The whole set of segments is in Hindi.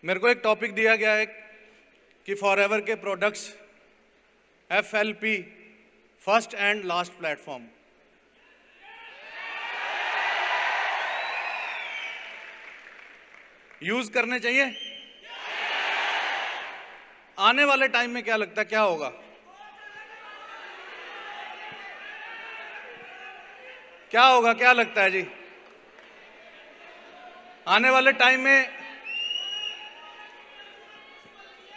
मेरे को एक टॉपिक दिया गया है कि फॉरएवर के products FLP, first and last platform. Use करने चाहिए। आने वाले टाइम में क्या लगता है क्या होगा? क्या होगा, क्या लगता है जी? आने वाले टाइम में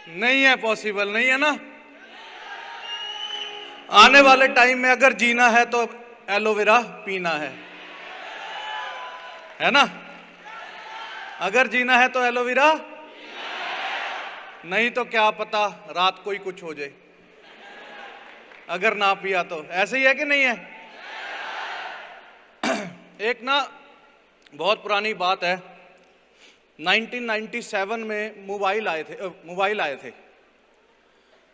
नहीं है, पॉसिबल नहीं है ना। आने वाले टाइम में अगर जीना है तो एलोवेरा पीना है ना। अगर जीना है तो एलोवेरा, नहीं तो क्या पता रात को ही कुछ हो जाए अगर ना पिया तो। ऐसे ही है कि नहीं है? एक ना बहुत पुरानी बात है, 1997 में मोबाइल आए थे।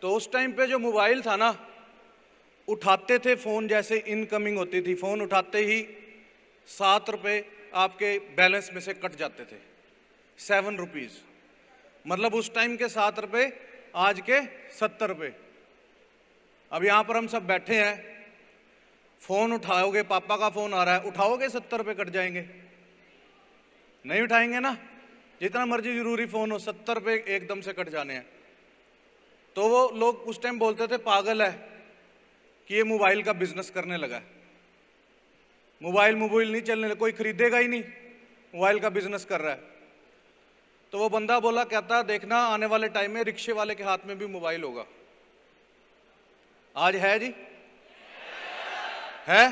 तो उस टाइम पे जो मोबाइल था ना, उठाते थे फ़ोन, जैसे इनकमिंग होती थी, फ़ोन उठाते ही 7 रुपये आपके बैलेंस में से कट जाते थे। 7 रुपीज़, मतलब उस टाइम के 7 रुपये, आज के 70 रुपये। अब यहाँ पर हम सब बैठे हैं, फ़ोन उठाओगे, पापा का फ़ोन आ रहा है, उठाओगे 70 रुपये कट जाएंगे? नहीं उठाएंगे ना। जितना मर्जी ज़रूरी फ़ोन हो, 70 रुपये एकदम से कट जाने हैं। तो वो लोग उस टाइम बोलते थे पागल है कि ये मोबाइल का बिजनेस करने लगा है। मोबाइल नहीं चलने लगा, कोई खरीदेगा ही नहीं, मोबाइल का बिजनेस कर रहा है। तो वो बंदा बोला, कहता देखना आने वाले टाइम में रिक्शे वाले के हाथ में भी मोबाइल होगा। आज है जी, है।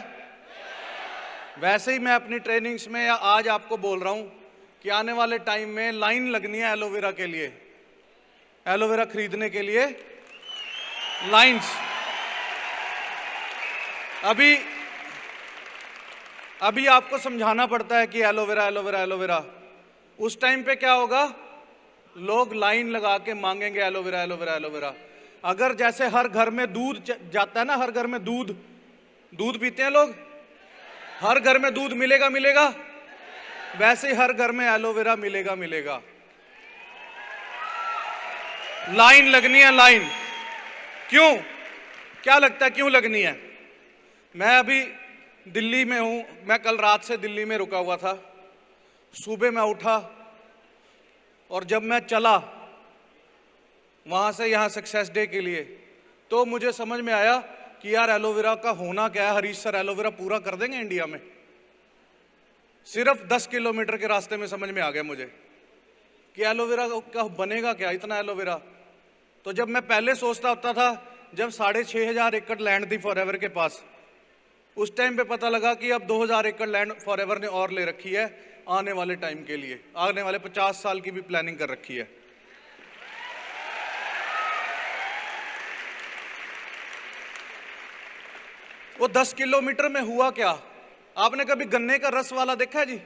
वैसे ही मैं अपनी ट्रेनिंग्स में या आज आपको बोल रहा हूं कि आने वाले टाइम में लाइन लगनी है एलोवेरा के लिए, एलोवेरा खरीदने के लिए लाइंस। अभी आपको समझाना पड़ता है कि एलोवेरा एलोवेरा एलोवेरा। उस टाइम पे क्या होगा? लोग लाइन लगा के मांगेंगे एलोवेरा एलोवेरा एलोवेरा। अगर जैसे हर घर में दूध जाता है ना, हर घर में दूध पीते हैं लोग, हर घर में दूध मिलेगा, वैसे ही हर घर में एलोवेरा मिलेगा। लाइन लगनी है, लाइन। क्यों? क्या लगता है क्यों लगनी है? मैं अभी दिल्ली में हूं, मैं कल रात से दिल्ली में रुका हुआ था। सुबह मैं उठा और जब मैं चला वहां से यहाँ सक्सेस डे के लिए, तो मुझे समझ में आया कि यार एलोवेरा का होना क्या है। हरीश सर एलोवेरा पूरा कर देंगे इंडिया में। सिर्फ 10 किलोमीटर के रास्ते में समझ में आ गया मुझे कि एलोवेरा का बनेगा क्या, इतना एलोवेरा। तो जब मैं पहले सोचता होता था, जब 6,500 एकड़ लैंड थी फॉरएवर के पास, उस टाइम पे पता लगा कि अब 2,000 एकड़ लैंड फॉरएवर ने और ले रखी है आने वाले टाइम के लिए। आने वाले 50 साल की भी प्लानिंग कर रखी है। वो 10 किलोमीटर में हुआ क्या? आपने कभी गन्ने का रस वाला देखा है जी?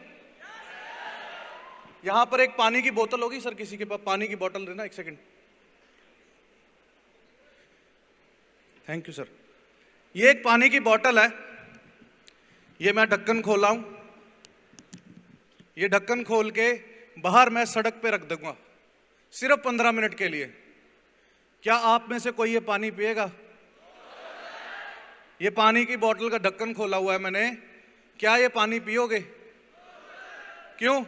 यहां पर एक पानी की बोतल होगी सर, किसी के पास पानी की बोतल देना, 1 सेकंड। Thank you sir. ये एक पानी की बोतल है, ये मैं ढक्कन खोला हूं। ये ढक्कन खोल के बाहर मैं सड़क पे रख दूंगा सिर्फ 15 मिनट के लिए। क्या आप में से कोई ये पानी पिएगा? ये पानी की बोतल का ढक्कन खोला हुआ है मैंने, क्या ये पानी पियोगे? क्यों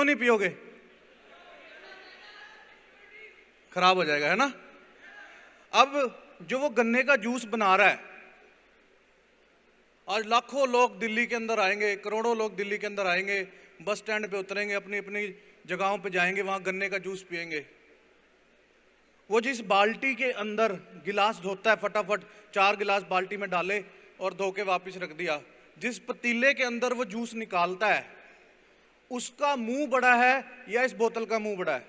नहीं पियोगे? खराब हो जाएगा, है ना। अब जो वो गन्ने का जूस बना रहा है, आज लाखों लोग दिल्ली के अंदर आएंगे, करोड़ों लोग दिल्ली के अंदर आएंगे, बस स्टैंड पे उतरेंगे, अपनी अपनी जगहों पे जाएंगे, वहां गन्ने का जूस पिएंगे। वो जिस बाल्टी के अंदर गिलास धोता है, फटाफट 4 गिलास बाल्टी में डाले और धो के वापिस रख दिया। जिस पतीले के अंदर वो जूस निकालता है, उसका मुंह बड़ा है या इस बोतल का मुंह बड़ा है?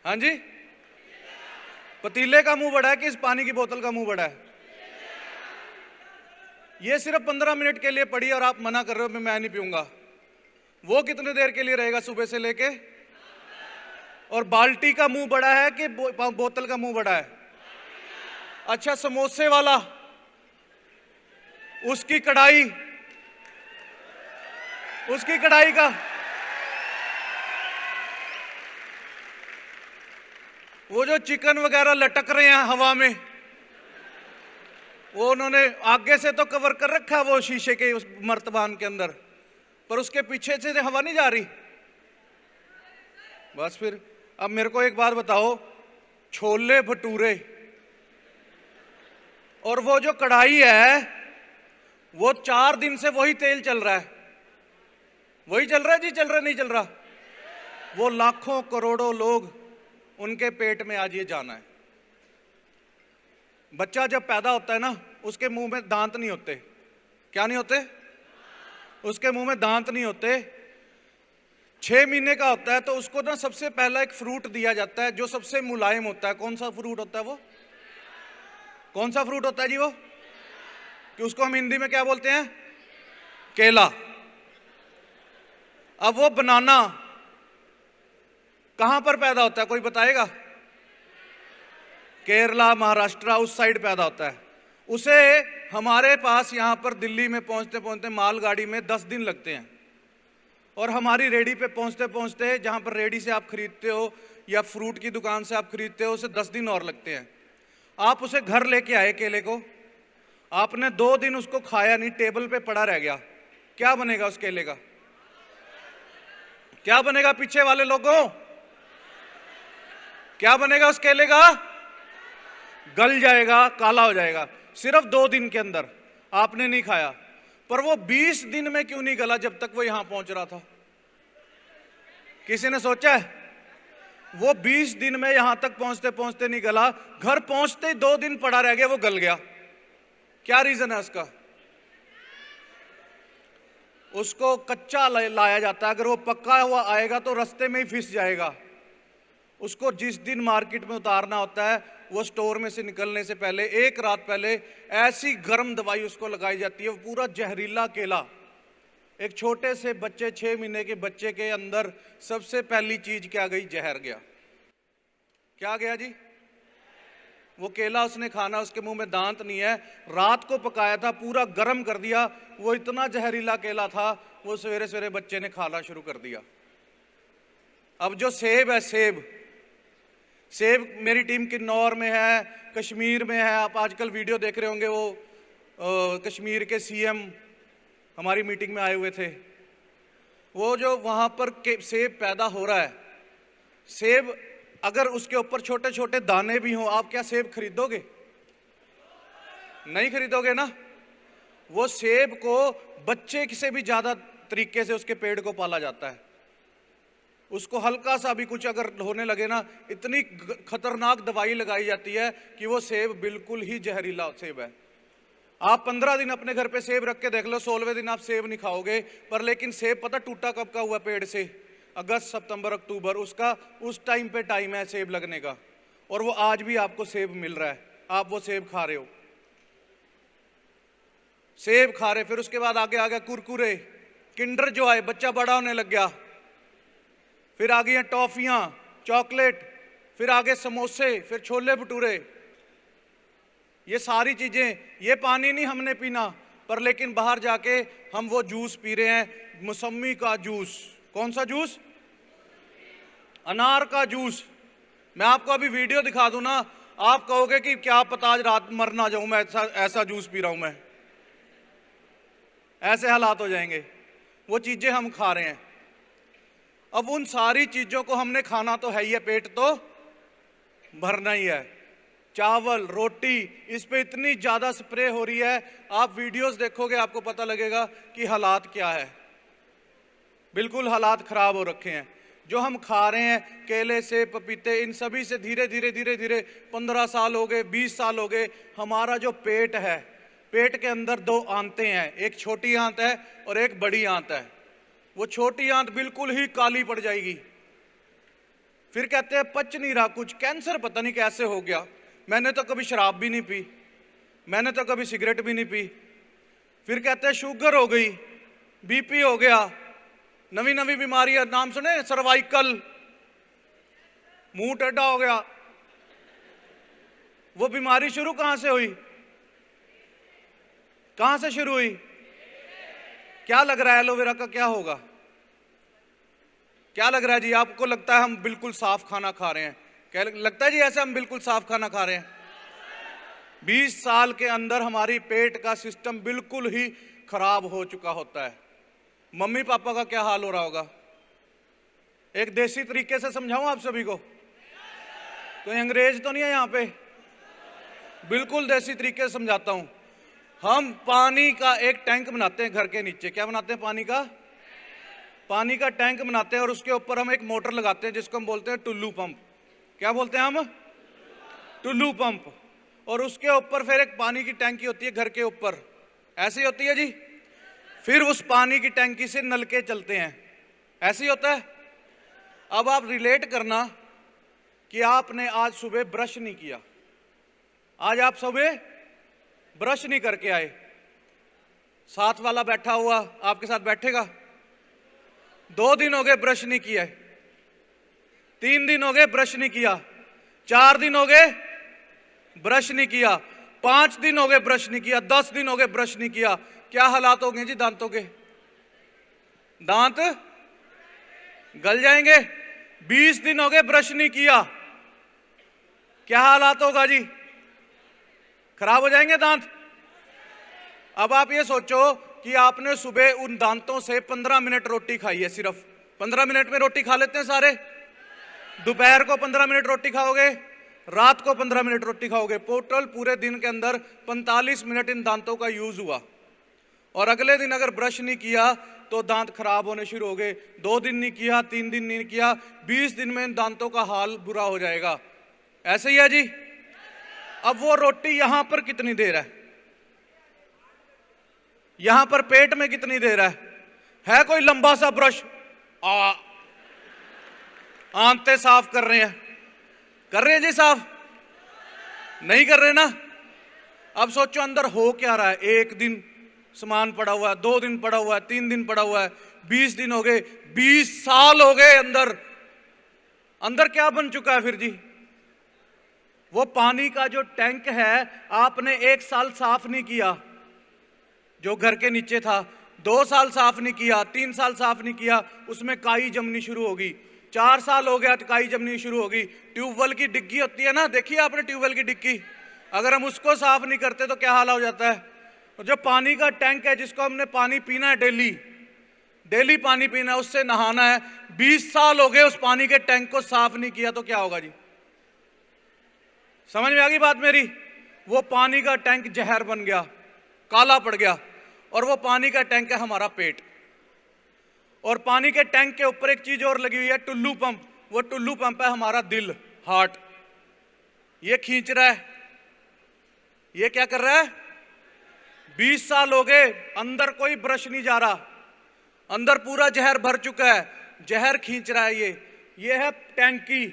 हाँ जी, पतीले का मुंह बड़ा है कि इस पानी की बोतल का मुंह बड़ा है? ये सिर्फ 15 मिनट के लिए पड़ी और आप मना कर रहे हो मैं नहीं पीऊंगा। वो कितने देर के लिए रहेगा? सुबह से लेके और बाल्टी का मुंह बड़ा है कि बोतल का मुंह बड़ा है? अच्छा, समोसे वाला, उसकी कढ़ाई का वो जो चिकन वगैरह लटक रहे हैं हवा में, वो उन्होंने आगे से तो कवर कर रखा है वो शीशे के उस मर्तबान के अंदर, पर उसके पीछे से हवा नहीं जा रही। बस फिर अब मेरे को एक बात बताओ, छोले भटूरे और वो जो कढ़ाई है, वो 4 दिन से वही तेल चल रहा है। वही चल रहा है जी, चल रहा नहीं चल रहा? वो लाखों करोड़ों लोग, उनके पेट में आज ये जाना है। बच्चा जब पैदा होता है ना, उसके मुंह में दांत नहीं होते। क्या नहीं होते? उसके मुंह में दांत नहीं होते। 6 महीने का होता है तो उसको ना सबसे पहला एक फ्रूट दिया जाता है जो सबसे मुलायम होता है। कौन सा फ्रूट होता है वो? कौन सा फ्रूट होता है जी वो? कि उसको हम हिंदी में क्या बोलते हैं? केला। अब वो बनाना कहां पर पैदा होता है, कोई बताएगा? केरला, महाराष्ट्र, उस साइड पैदा होता है। उसे हमारे पास यहां पर दिल्ली में पहुंचते पहुंचते मालगाड़ी में 10 दिन लगते हैं, और हमारी रेडी पे पहुंचते पहुंचते, जहां पर रेडी से आप खरीदते हो या फ्रूट की दुकान से आप खरीदते हो, उसे 10 दिन और लगते हैं। आप उसे घर लेके आए केले को, आपने 2 दिन उसको खाया नहीं, टेबल पे पड़ा रह गया, क्या बनेगा उस केले का? क्या बनेगा पीछे वाले लोगों? क्या बनेगा उस केले का? गल जाएगा, काला हो जाएगा। सिर्फ 2 दिन के अंदर आपने नहीं खाया, पर वो 20 दिन में क्यों नहीं गला जब तक वो यहां पहुंच रहा था? किसी ने सोचा है? वो 20 दिन में यहां तक पहुंचते पहुंचते नहीं गला, घर पहुंचते ही 2 दिन पड़ा रह गया, वो गल गया। क्या रीजन है उसका? उसको कच्चा लाया जाता है, अगर वो पक्का हुआ आएगा तो रास्ते में ही फिस जाएगा। उसको जिस दिन मार्केट में उतारना होता है, वो स्टोर में से निकलने से पहले 1 रात पहले ऐसी गर्म दवाई उसको लगाई जाती है। वो पूरा जहरीला केला, एक छोटे से बच्चे, 6 महीने के बच्चे के अंदर सबसे पहली चीज क्या गई? जहर गया। क्या गया जी? वो केला उसने खाना, उसके मुंह में दांत नहीं है, रात को पकाया था, पूरा गर्म कर दिया, वो इतना जहरीला केला था, वो सवेरे सवेरे बच्चे ने खाना शुरू कर दिया। अब जो सेब है, सेब मेरी टीम किन्नौर में है, कश्मीर में है। आप आजकल वीडियो देख रहे होंगे, वो कश्मीर के सीएम हमारी मीटिंग में आए हुए थे। वो जो वहां पर सेब पैदा हो रहा है, सेब अगर उसके ऊपर छोटे छोटे दाने भी हों, आप क्या सेब खरीदोगे? नहीं खरीदोगे ना। वो सेब को बच्चे से भी ज्यादा तरीके से उसके पेड़ को पाला जाता है। उसको हल्का सा भी कुछ अगर होने लगे ना, इतनी खतरनाक दवाई लगाई जाती है कि वो सेब बिल्कुल ही जहरीला सेब है। आप 15 दिन अपने घर पे सेब रख के देख लो, 16वें दिन आप सेब नहीं खाओगे। पर लेकिन सेब पता टूटा कब का हुआ पेड़ से? अगस्त, सितंबर, अक्टूबर, उसका उस टाइम पे टाइम है सेब लगने का, और वो आज भी आपको सेब मिल रहा है, आप वो सेब खा रहे हो, सेब खा रहे। फिर उसके बाद आगे आ गया कुरकुरे, किंडर जो आए, बच्चा बड़ा होने लग गया। फिर आ गई टॉफियां, चॉकलेट, फिर आगे समोसे, फिर छोले भटूरे। ये सारी चीजें, ये पानी नहीं हमने पीना, पर लेकिन बाहर जाके हम वो जूस पी रहे हैं, मौसमी का जूस। कौन सा जूस? अनार का जूस। मैं आपको अभी वीडियो दिखा दूं ना, आप कहोगे कि क्या पता आज रात मर ना जाऊं मैं, ऐसा जूस पी रहा हूं मैं। ऐसे हालात हो जाएंगे। वो चीजें हम खा रहे हैं। अब उन सारी चीजों को हमने खाना तो है ही है, पेट तो भरना ही है। चावल, रोटी, इस पे इतनी ज्यादा स्प्रे हो रही है, आप वीडियोस देखोगे आपको पता लगेगा कि हालात क्या है। बिल्कुल हालात खराब हो रखे हैं। जो हम खा रहे हैं, केले से, पपीते, इन सभी से धीरे धीरे धीरे धीरे 15 साल हो गए, 20 साल हो गए, हमारा जो पेट है, पेट के अंदर 2 आंतें हैं, एक छोटी आंत है और एक बड़ी आंत है। वो छोटी आंत बिल्कुल ही काली पड़ जाएगी। फिर कहते हैं पच नहीं रहा कुछ, कैंसर पता नहीं कैसे हो गया। मैंने तो कभी शराब भी नहीं पी, मैंने तो कभी सिगरेट भी नहीं पी। फिर कहते हैं शुगर हो गई, बीपी हो गया, नवी नवी बीमारियां, नाम सुने? सर्वाइकल, मुंह टेढ़ा हो गया। वो बीमारी शुरू कहां से हुई? कहां से शुरू हुई? क्या लग रहा है एलोवेरा का क्या होगा? क्या लग रहा है जी? आपको लगता है हम बिल्कुल साफ खाना खा रहे हैं? क्या लगता है जी ऐसे हम बिल्कुल साफ खाना खा रहे हैं? 20 साल के अंदर हमारी पेट का सिस्टम बिल्कुल ही खराब हो चुका होता है। मम्मी पापा का क्या हाल हो रहा होगा? एक देसी तरीके से समझाऊं आप सभी को? कोई अंग्रेज तो नहीं है यहां पे? बिल्कुल देसी तरीके से समझाता हूं। हम पानी का एक टैंक बनाते हैं घर के नीचे। क्या बनाते हैं? पानी का टैंक बनाते हैं और उसके ऊपर हम एक मोटर लगाते हैं जिसको हम बोलते हैं टुल्लू पंप। क्या बोलते हैं हम? टुल्लू पंप। और उसके ऊपर फिर एक पानी की टैंकी होती है घर के ऊपर, ऐसी होती है जी। फिर उस पानी की टैंकी से नलके चलते हैं, ऐसे ही होता है। अब आप रिलेट करना कि आपने आज सुबह ब्रश नहीं किया, आज आप सुबह ब्रश नहीं करके आए, साथ वाला बैठा हुआ आपके साथ बैठेगा? 2 दिन हो गए ब्रश नहीं किया, 3 दिन हो गए ब्रश नहीं किया, 4 दिन हो गए ब्रश नहीं किया, 5 दिन हो गए ब्रश नहीं किया, 10 दिन हो गए ब्रश नहीं किया। क्या हालात हो गए जी दांतों के? दांत गल जाएंगे। 20 दिन हो गए ब्रश नहीं किया, क्या हालात होगा जी? खराब हो जाएंगे दांत। अब आप ये सोचो कि आपने सुबह उन दांतों से 15 मिनट रोटी खाई है, सिर्फ 15 मिनट में रोटी खा लेते हैं सारे। दोपहर को 15 मिनट रोटी खाओगे, रात को 15 मिनट रोटी खाओगे, टोटल पूरे दिन के अंदर 45 मिनट इन दांतों का यूज हुआ। और अगले दिन अगर ब्रश नहीं किया तो दांत खराब होने शुरू हो गए। 2 दिन नहीं किया, 3 दिन नहीं किया, 20 दिन में इन दांतों का हाल बुरा हो जाएगा। ऐसे ही है जी। अब वो रोटी यहां पर कितनी देर है? यहां पर पेट में कितनी देर है कोई लंबा सा ब्रश? आंतें साफ कर रहे हैं जी साफ? नहीं कर रहे ना। अब सोचो अंदर हो क्या रहा है। 1 दिन सामान पड़ा हुआ है, 2 दिन पड़ा हुआ है, 3 दिन पड़ा हुआ है, 20 दिन हो गए, 20 साल हो गए। अंदर क्या बन चुका है फिर जी? वो पानी का जो टैंक है आपने 1 साल साफ नहीं किया, जो घर के नीचे था, 2 साल साफ नहीं किया, 3 साल साफ नहीं किया, उसमें काई जमनी शुरू होगी। 4 साल हो गया तो काई जमनी शुरू होगी। ट्यूबवेल की डिग्गी होती है ना, देखिए आपने ट्यूबवेल की डिग्गी, अगर हम उसको साफ नहीं करते तो क्या हाल हो जाता है। और जो पानी का टैंक है जिसको हमने पानी पीना है, डेली पानी पीना है, उससे नहाना है, 20 साल हो गए उस पानी के टैंक को साफ नहीं किया तो क्या होगा जी? समझ में आ गई बात मेरी? वो पानी का टैंक जहर बन गया, काला पड़ गया। और वो पानी का टैंक है हमारा पेट। और पानी के टैंक के ऊपर एक चीज और लगी हुई है, टुल्लू पंप। वो टुल्लू पंप है हमारा दिल, हार्ट। ये खींच रहा है, ये क्या कर रहा है? 20 साल हो गए अंदर कोई ब्रश नहीं जा रहा, अंदर पूरा जहर भर चुका है, जहर खींच रहा है। ये है टैंकी,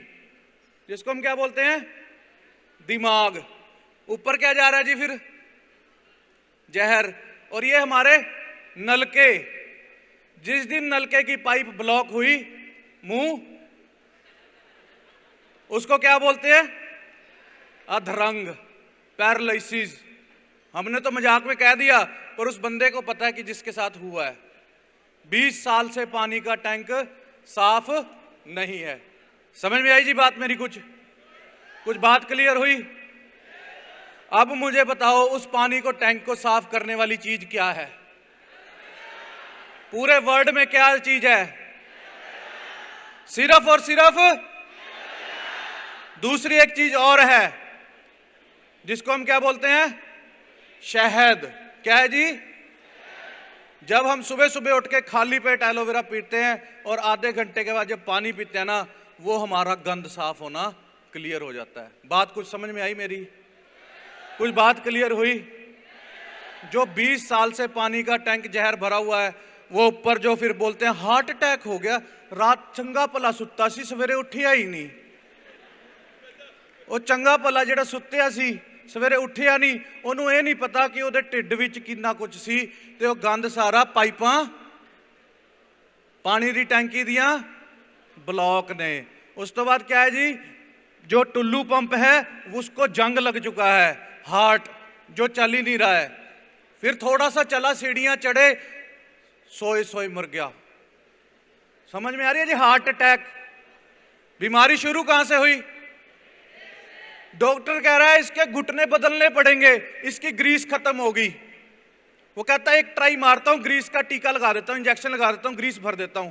जिसको हम क्या बोलते हैं? दिमाग। ऊपर क्या जा रहा है जी फिर? जहर। और ये हमारे नलके। जिस दिन नलके की पाइप ब्लॉक हुई, मुंह, उसको क्या बोलते हैं? अधरंग, पैरालिसिस। हमने तो मजाक में कह दिया, पर उस बंदे को पता है कि जिसके साथ हुआ है। 20 साल से पानी का टैंक साफ नहीं है। समझ में आई जी बात मेरी? कुछ बात क्लियर हुई? अब मुझे बताओ उस पानी को, टैंक को साफ करने वाली चीज क्या है? पूरे वर्ल्ड में क्या चीज है? सिर्फ और सिर्फ दूसरी एक चीज और है जिसको हम क्या बोलते हैं? शहद। क्या है जी? जब हम सुबह सुबह उठ के खाली पेट एलोवेरा पीते हैं और आधे घंटे के बाद जब पानी पीते हैं ना, वो हमारा गंद साफ होना क्लियर हो जाता है। बात कुछ समझ में आई मेरी? कुछ बात क्लियर हुई? जो 20 साल से पानी का टैंक जहर भरा हुआ है, वो ऊपर जो फिर बोलते हैं हार्ट अटैक हो गया, रात चंगा भला सुत्ता सी, सवेरे उठिया ही नहीं। वो चंगा भला ਜਿਹੜਾ ਸੁੱਤਿਆ ਸੀ ਸਵੇਰੇ ਉੱਠਿਆ ਨਹੀਂ, ਉਹਨੂੰ ਇਹ ਨਹੀਂ ਪਤਾ ਕਿ ਉਹਦੇ ਢਿੱਡ ਵਿੱਚ ਕਿੰਨਾ ਕੁਝ ਸੀ, ਤੇ ਉਹ ਗੰਦ ਸਾਰਾ ਪਾਈਪਾਂ ਪਾਣੀ ਦੀ ਟੈਂਕੀ ਦੀਆਂ ਬਲੌਕ ਨੇ। उस तो बाद क्या है जी, जो टुल्लू पंप है उसको जंग लग चुका है, हार्ट जो चल ही नहीं रहा है। फिर थोड़ा सा चला, सीढ़ियां चढ़े, सोए सोए मर गया। समझ में आ रही है जी? Heart attack. बीमारी शुरू कहां से हुई? डॉक्टर कह रहा है इसके घुटने बदलने पड़ेंगे, इसकी ग्रीस खत्म होगी। वो कहता है एक ट्राई मारता हूं, ग्रीस का टीका लगा देता हूं, इंजेक्शन लगा देता हूं, ग्रीस भर देता हूं।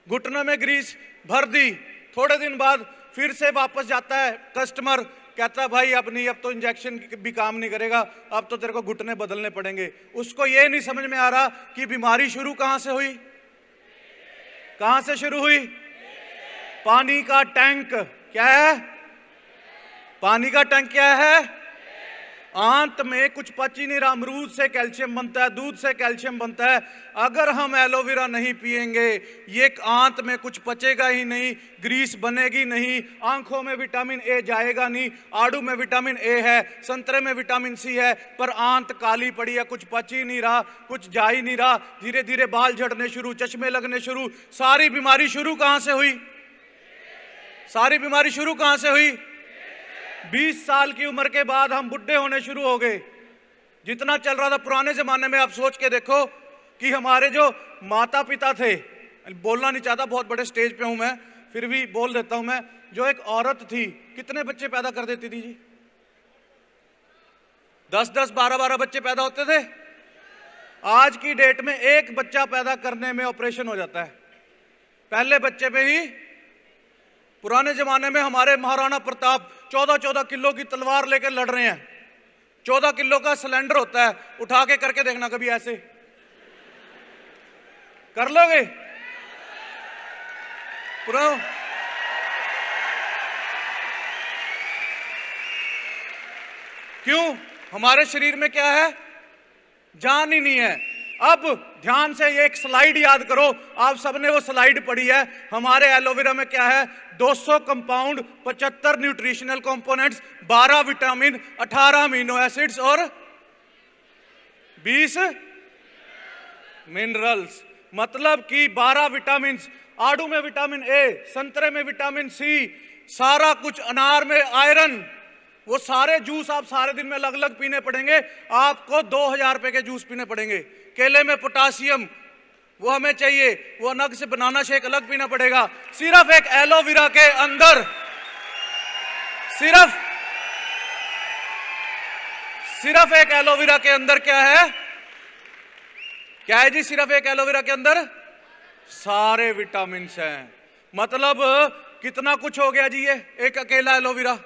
घुटनों में ग्रीस भर दी, थोड़े दिन बाद फिर से वापस जाता है कस्टमर, कहता है भाई अब नहीं, अब तो इंजेक्शन भी काम नहीं करेगा, अब तो तेरे को घुटने बदलने पड़ेंगे। उसको ये नहीं समझ में आ रहा कि बीमारी शुरू कहां से हुई, कहां से शुरू हुई? पानी का टैंक। क्या है? पानी का टैंक क्या है? आंत में कुछ पच ही नहीं रहा। अमरूद से कैल्शियम बनता है, दूध से कैल्शियम बनता है। अगर हम एलोवेरा नहीं पिएंगे, ये आंत में कुछ पचेगा ही नहीं, ग्रीस बनेगी नहीं, आंखों में विटामिन ए जाएगा नहीं। आड़ू में विटामिन ए है, संतरे में विटामिन सी है, पर आंत काली पड़ी है, कुछ पच ही नहीं रहा, कुछ जा ही नहीं रहा। धीरे धीरे बाल झड़ने शुरू, चश्मे लगने शुरू। सारी बीमारी शुरू कहां से हुई? सारी बीमारी शुरू कहां से हुई? 20 साल की उम्र के बाद हम बुढ़े होने शुरू हो गए। जितना चल रहा था पुराने जमाने में, आप सोच के देखो कि हमारे जो माता पिता थे, बोलना नहीं चाहता, बहुत बड़े स्टेज पे हूं मैं, फिर भी बोल देता हूं मैं, जो एक औरत थी कितने बच्चे पैदा कर देती थी जी? 10-10, 12-12 बच्चे पैदा होते थे। आज की डेट में एक बच्चा पैदा करने में ऑपरेशन हो जाता है, पहले बच्चे पे ही। पुराने जमाने में हमारे महाराणा प्रताप 14-14 किलो की तलवार लेकर लड़ रहे हैं। 14 किलो का सिलेंडर होता है, उठा के करके देखना कभी, ऐसे कर लोगे? पूरा क्यों? हमारे शरीर में क्या है? जान ही नहीं है। अब ध्यान से ये एक स्लाइड याद करो, आप सबने वो स्लाइड पढ़ी है। हमारे एलोवेरा में क्या है? 200 compound, 75 nutritional components, 12 vitamin, 18 amino acids और 20 मिनरल्स। मतलब कि 12 विटामिन, आड़ू में विटामिन ए, संतरे में विटामिन सी, सारा कुछ, अनार में आयरन। वो सारे जूस आप सारे दिन में अलग अलग पीने पड़ेंगे। आपको 2000 रुपए के जूस पीने पड़ेंगे। केले में पोटासियम, वो हमें चाहिए, वो अलग से बनाना शेक अलग पीना पड़ेगा। सिर्फ एक एलोवेरा के अंदर, सिर्फ एक एलोवेरा के अंदर क्या है? क्या है जी? सिर्फ एक एलोवेरा के अंदर सारे विटामिन हैं। मतलब कितना कुछ हो गया जी ये एक अकेला एलोवेरा।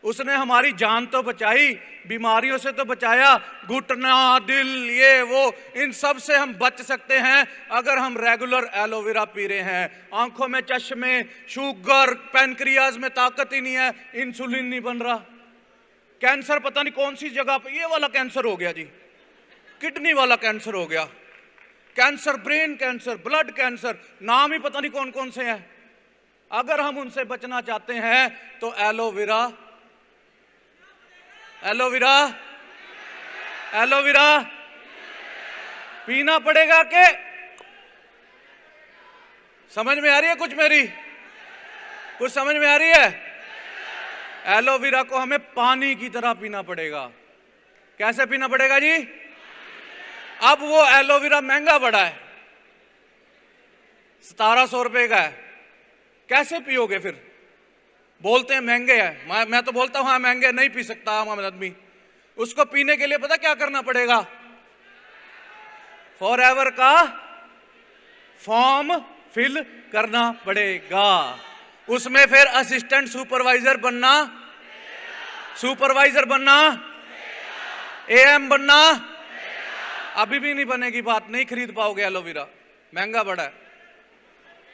उसने हमारी जान तो बचाई, बीमारियों से तो बचाया, घुटना, दिल, ये वो, इन सब से हम बच सकते हैं अगर हम रेगुलर एलोवेरा पी रहे हैं। आंखों में चश्मे, शुगर, पैनक्रियाज में ताकत ही नहीं है, इंसुलिन नहीं बन रहा। कैंसर पता नहीं कौन सी जगह पे ये वाला कैंसर हो गया जी, किडनी वाला कैंसर हो गया, cancer, brain cancer, blood cancer, नाम ही पता नहीं कौन कौन से हैं। अगर हम उनसे बचना चाहते हैं तो एलोवेरा एलोवेरा एलोवेरा पीना पड़ेगा। के समझ में आ रही है कुछ मेरी? कुछ समझ में आ रही है? एलोवेरा को हमें पानी की तरह पीना पड़ेगा। कैसे पीना पड़ेगा जी? अब वो एलोवेरा महंगा पड़ा है, 1700 रुपए का है। कैसे पियोगे फिर? बोलते हैं महंगे है, मैं तो बोलता हूं हाँ महंगे, नहीं पी सकता आम आदमी। उसको पीने के लिए पता क्या करना पड़ेगा? फॉरएवर का फॉर्म फिल करना पड़ेगा। उसमें फिर असिस्टेंट सुपरवाइजर बनना, एएम बनना। अभी भी नहीं बनेगी बात, नहीं खरीद पाओगे एलोवेरा, महंगा बड़ा है।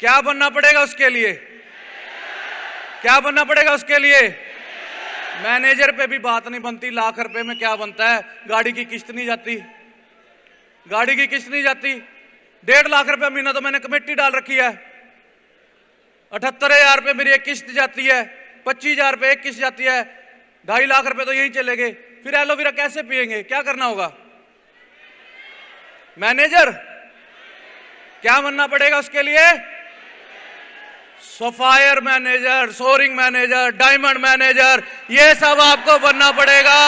क्या बनना पड़ेगा उसके लिए? क्या बनना पड़ेगा उसके लिए? मैनेजर पे भी बात नहीं बनती। लाख रुपए में क्या बनता है? गाड़ी की किस्त नहीं जाती, गाड़ी की किस्त नहीं जाती। 1.5 लाख रुपए महीना तो मैंने कमेटी डाल रखी है। 78,000 रुपए मेरी एक किस्त जाती है, 25,000 रुपए एक किस्त जाती है, 2.5 लाख रुपए तो यही चले गए। फिर एलोवेरा कैसे पिएंगे? क्या करना होगा? मैनेजर। क्या बनना पड़ेगा उसके लिए? Sapphire manager, soaring manager, diamond manager, ये सब आपको बनना पड़ेगा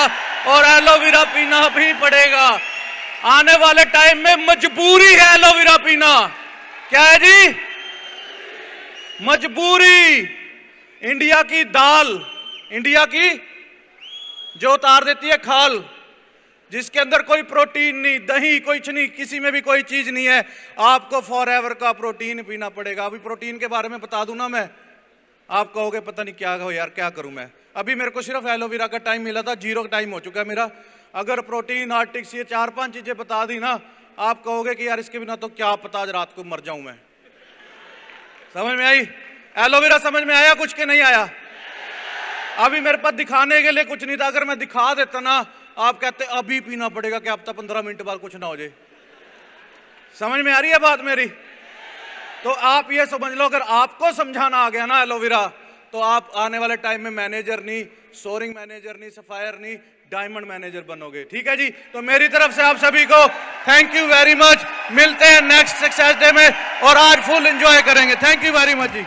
और एलोवेरा पीना भी पड़ेगा। आने वाले टाइम में मजबूरी है एलोवेरा पीना। क्या है जी? मजबूरी। इंडिया की दाल, इंडिया की जो उतार देती है खाल, जिसके अंदर कोई प्रोटीन नहीं, दही कुछ नहीं, किसी में भी कोई चीज नहीं है, आपको फॉरएवर का प्रोटीन पीना पड़ेगा। अभी प्रोटीन के बारे में बता दूं ना मैं, आप कहोगे पता नहीं क्या हो यार, क्या करूं मैं। अभी मेरे को सिर्फ एलोवेरा का टाइम मिला था, 0 टाइम हो चुका है मेरा। अगर प्रोटीन, आर्टिक्स, ये 4-5 चीजें बता दी ना, आप कहोगे कि यार इसके बिना तो क्या पता आज रात को मर जाऊं मैं। समझ में आई? एलोवेरा समझ में आया कुछ के नहीं आया? अभी मेरे पास दिखाने के लिए कुछ नहीं था, अगर मैं दिखा देता ना, आप कहते अभी पीना पड़ेगा, क्या पता 15 मिनट बाद कुछ ना हो जाए। समझ में आ रही है बात मेरी? तो आप ये समझ लो, अगर आपको समझाना आ गया ना एलोवेरा, तो आप आने वाले टाइम में मैनेजर नहीं, सोरिंग मैनेजर नहीं, सफायर नहीं, डायमंड मैनेजर बनोगे। ठीक है जी? तो मेरी तरफ से आप सभी को थैंक यू वेरी मच। मिलते हैं नेक्स्ट सक्सेस डे में और आज फुल एंजॉय करेंगे। Thank you very much ji.